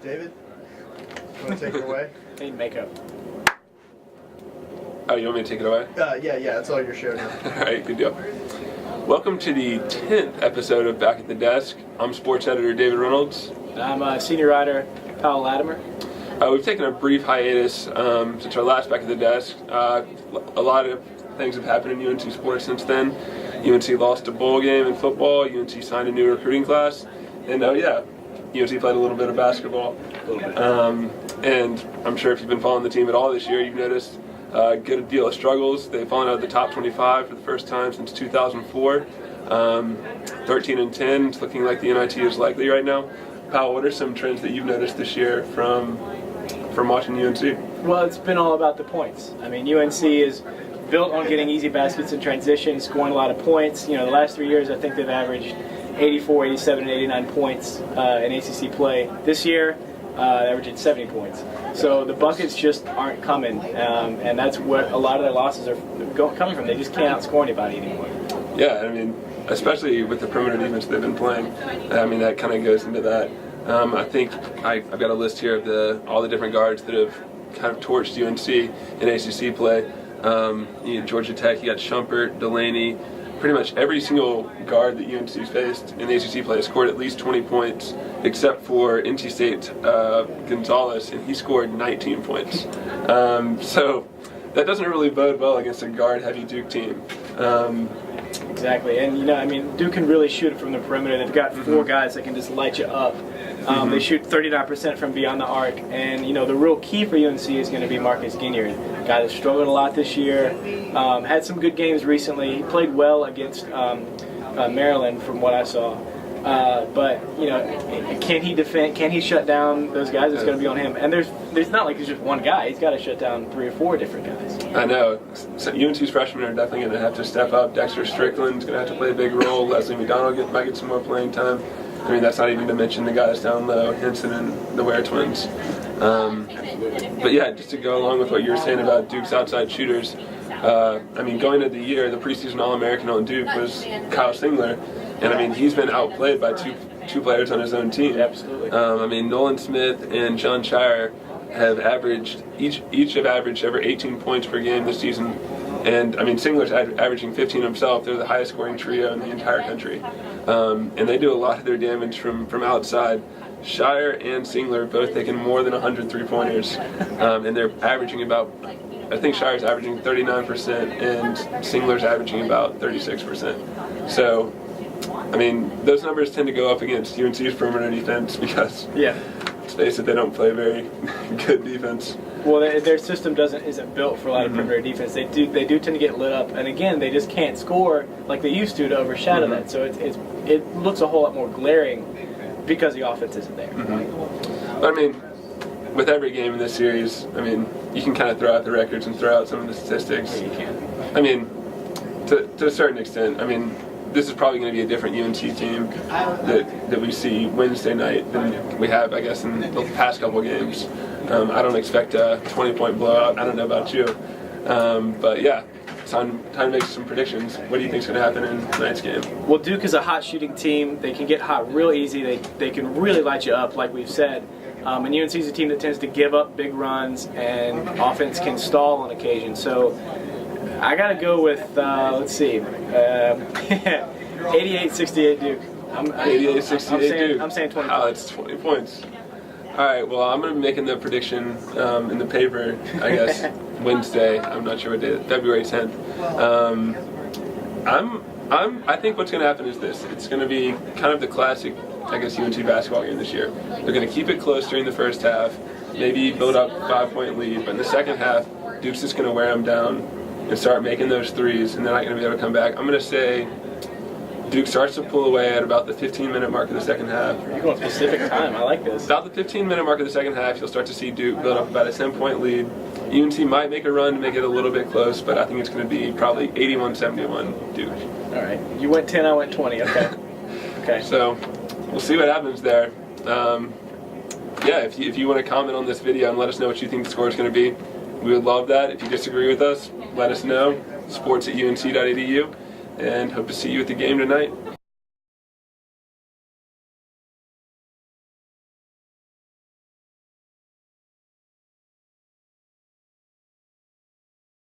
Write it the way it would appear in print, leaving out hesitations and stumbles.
David, you want to take it away? I need makeup. Oh, you want me to take it away? Yeah, it's all your show now. All right, good deal. Welcome to the 10th episode of Back at the Desk. I'm sports editor David Reynolds. And I'm senior writer Powell Latimer. We've taken a brief hiatus since our last Back at the Desk. A lot of things have happened in UNC sports since then. UNC lost a bowl game in football. UNC signed a new recruiting class. And UNC played a little bit of basketball. And I'm sure if you've been following the team at all this year, you've noticed a good deal of struggles. They've fallen out of the top 25 for the first time since 2004. 13-10. It's looking like the NIT is likely right now. Powell, what are some trends that you've noticed this year from watching UNC? Well, it's been all about the points. I mean, UNC is built on getting easy baskets in transition, scoring a lot of points. You know, the last 3 years, I think they've averaged 84, 87, and 89 points in ACC play. This year, averaging 70 points. So the buckets just aren't coming, and that's what a lot of their losses are coming from. They just can't outscore anybody anymore. Yeah, I mean, especially with the perimeter defense they've been playing. I mean, that kind of goes into that. I think I've got a list here of all the different guards that have kind of torched UNC in ACC play. Georgia Tech, you got Shumpert, Delaney. Pretty much every single guard that UNC's faced in the ACC play scored at least 20 points, except for NC State Gonzalez, and he scored 19 points. So that doesn't really bode well against a guard-heavy Duke team. Exactly, and Duke can really shoot it from the perimeter. They've got four guys that can just light you up. They shoot 39% from beyond the arc, and the real key for UNC is going to be Marcus Ginyard, a guy that's struggled a lot this year. Had some good games recently. He played well against Maryland, from what I saw. But can he defend? Can he shut down those guys? It's going to be on him. And there's not like there's just one guy. He's got to shut down 3 or 4 different guys. I know. So UNC's freshmen are definitely going to have to step up. Dexter Strickland's going to have to play a big role. Leslie McDonald might get some more playing time. I mean, that's not even to mention the guys down low, Henson and the Ware twins. But yeah, just to go along with what you were saying about Duke's outside shooters, going into the year, the preseason All-American on Duke was Kyle Singler. And he's been outplayed by two players on his own team. Absolutely. Nolan Smith and John Shire have averaged each have averaged over 18 points per game this season. And Singler's averaging 15 himself. They're the highest scoring trio in the entire country. And they do a lot of their damage from outside. Shire and Singler both taking more than 100 three-pointers. And they're averaging I think Shire's averaging 39% and Singler's averaging about 36%. So, those numbers tend to go up against UNC's perimeter defense because, let's face it, they don't play very good defense. Well, their system isn't built for a lot of perimeter defense. They do tend to get lit up, and again, they just can't score like they used to overshadow that. So it looks a whole lot more glaring because the offense isn't there. But with every game in this series, you can kind of throw out the records and throw out some of the statistics. Yeah, you can. To a certain extent, this is probably going to be a different UNC team that we see Wednesday night than we have, I guess, in the past couple of games. I don't expect a 20-point blowout. I don't know about you. But yeah, it's time to make some predictions. What do you think is going to happen in tonight's game? Well, Duke is a hot shooting team. They can get hot real easy. They can really light you up, like we've said. And UNC is a team that tends to give up big runs, and offense can stall on occasion. So I got to go with, 88-68 Duke. 88-68 Duke. I'm saying 20 Oh, points. it's 20 points. All right, well, I'm going to be making the prediction in the paper, I guess, Wednesday. I'm not sure what day, February 10th. I think what's going to happen is this. It's going to be kind of the classic, I guess, UNC basketball game this year. They're going to keep it close during the first half, maybe build up a 5-point lead, but in the second half, Duke's just going to wear them down and start making those threes, and they're not going to be able to come back. I'm going to say Duke starts to pull away at about the 15-minute mark of the second half. You're going specific time. I like this. About the 15-minute mark of the second half, you'll start to see Duke build up about a 10-point lead. UNC might make a run to make it a little bit close, but I think it's going to be probably 81-71 Duke. All right. You went 10, I went 20. Okay. Okay. So we'll see what happens there. If you want to comment on this video and let us know what you think the score is going to be, we would love that. If you disagree with us, let us know. sports@unc.edu, and hope to see you at the game tonight.